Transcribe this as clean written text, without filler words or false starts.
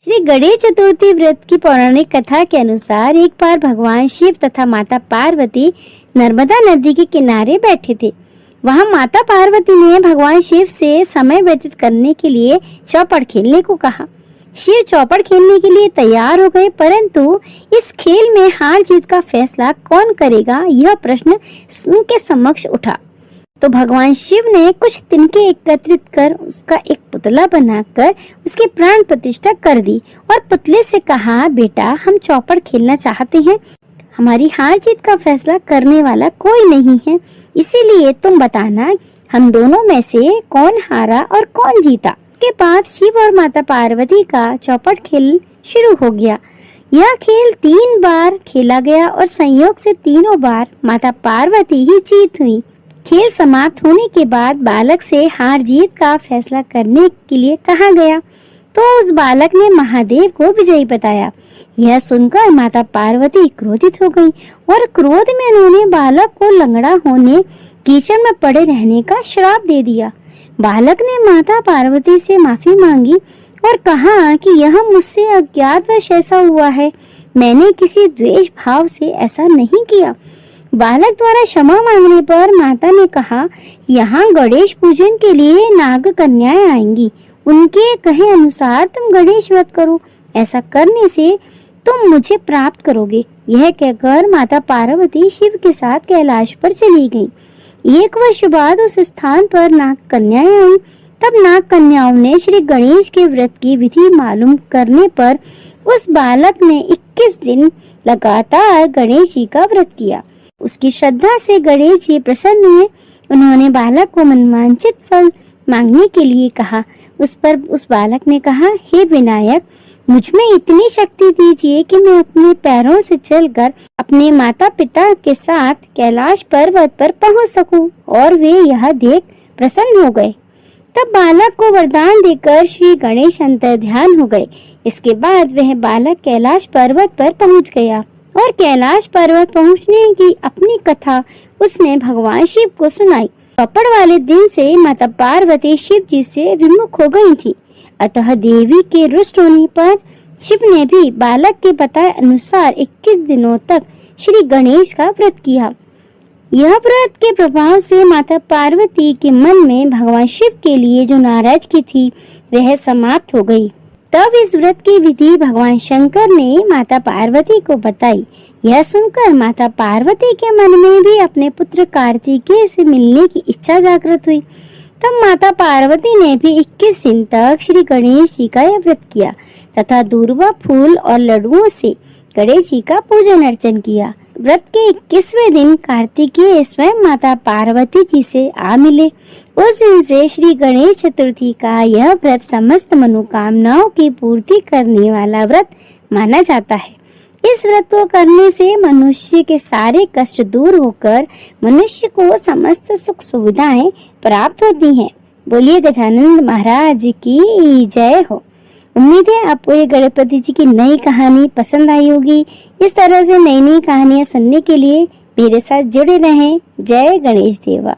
श्री गणेश चतुर्थी व्रत की पौराणिक कथा के अनुसार एक बार भगवान शिव तथा माता पार्वती नर्मदा नदी के किनारे बैठे थे। वहां माता पार्वती ने भगवान शिव से समय व्यतीत करने के लिए चौपड़ खेलने को कहा। शिव चौपड़ खेलने के लिए तैयार हो गए, परंतु इस खेल में हार जीत का फैसला कौन करेगा, यह प्रश्न उनके समक्ष उठा। तो भगवान शिव ने कुछ तिनके एकत्रित कर उसका एक पुतला बनाकर उसकी प्राण प्रतिष्ठा कर दी और पुतले से कहा, बेटा हम चौपड़ खेलना चाहते हैं, हमारी हार जीत का फैसला करने वाला कोई नहीं है, इसीलिए तुम बताना हम दोनों में से कौन हारा और कौन जीता। के बाद शिव और माता पार्वती का चौपड़ खेल शुरू हो गया। यह खेल 3 बार खेला गया और संयोग से तीनों बार माता पार्वती ही जीत हुई। खेल समाप्त होने के बाद बालक से हार जीत का फैसला करने के लिए कहा गया, तो उस बालक ने महादेव को विजयी बताया। यह सुनकर माता पार्वती क्रोधित हो गई और क्रोध में उन्होंने बालक को लंगड़ा होने, कीचड़ में पड़े रहने का श्राप दे दिया। बालक ने माता पार्वती से माफी मांगी और कहा कि यह मुझसे अज्ञातवश ऐसा हुआ है, मैंने किसी द्वेष भाव से ऐसा नहीं किया। बालक द्वारा क्षमा मांगने पर माता ने कहा, यहाँ गणेश पूजन के लिए नाग कन्याएं आएंगी, उनके कहे अनुसार तुम गणेश व्रत करो, ऐसा करने से तुम मुझे प्राप्त करोगे। यह कहकर माता पार्वती शिव के साथ कैलाश पर चली गई। 1 वर्ष बाद उस स्थान पर नाग कन्याएं आई। तब नाग कन्याओं ने श्री गणेश के व्रत की विधि मालूम करने पर उस बालक ने 21 दिन लगातार गणेश जी का व्रत किया। उसकी श्रद्धा से गणेश जी प्रसन्न हुए। उन्होंने बालक को मनवांछित फल मांगने के लिए कहा। उस पर उस बालक ने कहा, हे विनायक, मुझ में इतनी शक्ति दीजिए कि मैं अपने पैरों से चलकर अपने माता पिता के साथ कैलाश पर्वत पर पहुंच सकूं। और वे यह देख प्रसन्न हो गए। तब बालक को वरदान देकर श्री गणेश अंतर्ध्यान हो गए। इसके बाद वह बालक कैलाश पर्वत पर पहुंच गया और कैलाश पर्वत पहुंचने की अपनी कथा उसने भगवान शिव को सुनाई। चौपड़ वाले दिन से माता पार्वती शिव जी से विमुख हो गई थी, अतः देवी के रुष्ट होने पर शिव ने भी बालक के बताए अनुसार 21 दिनों तक श्री गणेश का व्रत किया। यह व्रत के प्रभाव से माता पार्वती के मन में भगवान शिव के लिए जो नाराजगी थी वह समाप्त हो गई। तब इस व्रत की विधि भगवान शंकर ने माता पार्वती को बताई। यह सुनकर माता पार्वती के मन में भी अपने पुत्र कार्तिकेय से मिलने की इच्छा जागृत हुई। तब माता पार्वती ने भी 21 दिन तक श्री गणेश जी का यह व्रत किया तथा दूर्वा फूल और लड्डुओं से गणेश जी का पूजन अर्चन किया। व्रत के 21वें दिन कार्तिकेय स्वयं माता पार्वती जी से आ मिले। उस दिन से श्री गणेश चतुर्थी का यह व्रत समस्त मनोकामनाओं की पूर्ति करने वाला व्रत माना जाता है। इस व्रत को करने से मनुष्य के सारे कष्ट दूर होकर मनुष्य को समस्त सुख सुविधाएं प्राप्त होती हैं। बोलिए गजानन महाराज की जय हो। उम्मीद है आपको ये गणपति जी की नई कहानी पसंद आई होगी। इस तरह से नई नई कहानियां सुनने के लिए मेरे साथ जुड़े रहें। जय गणेश देवा।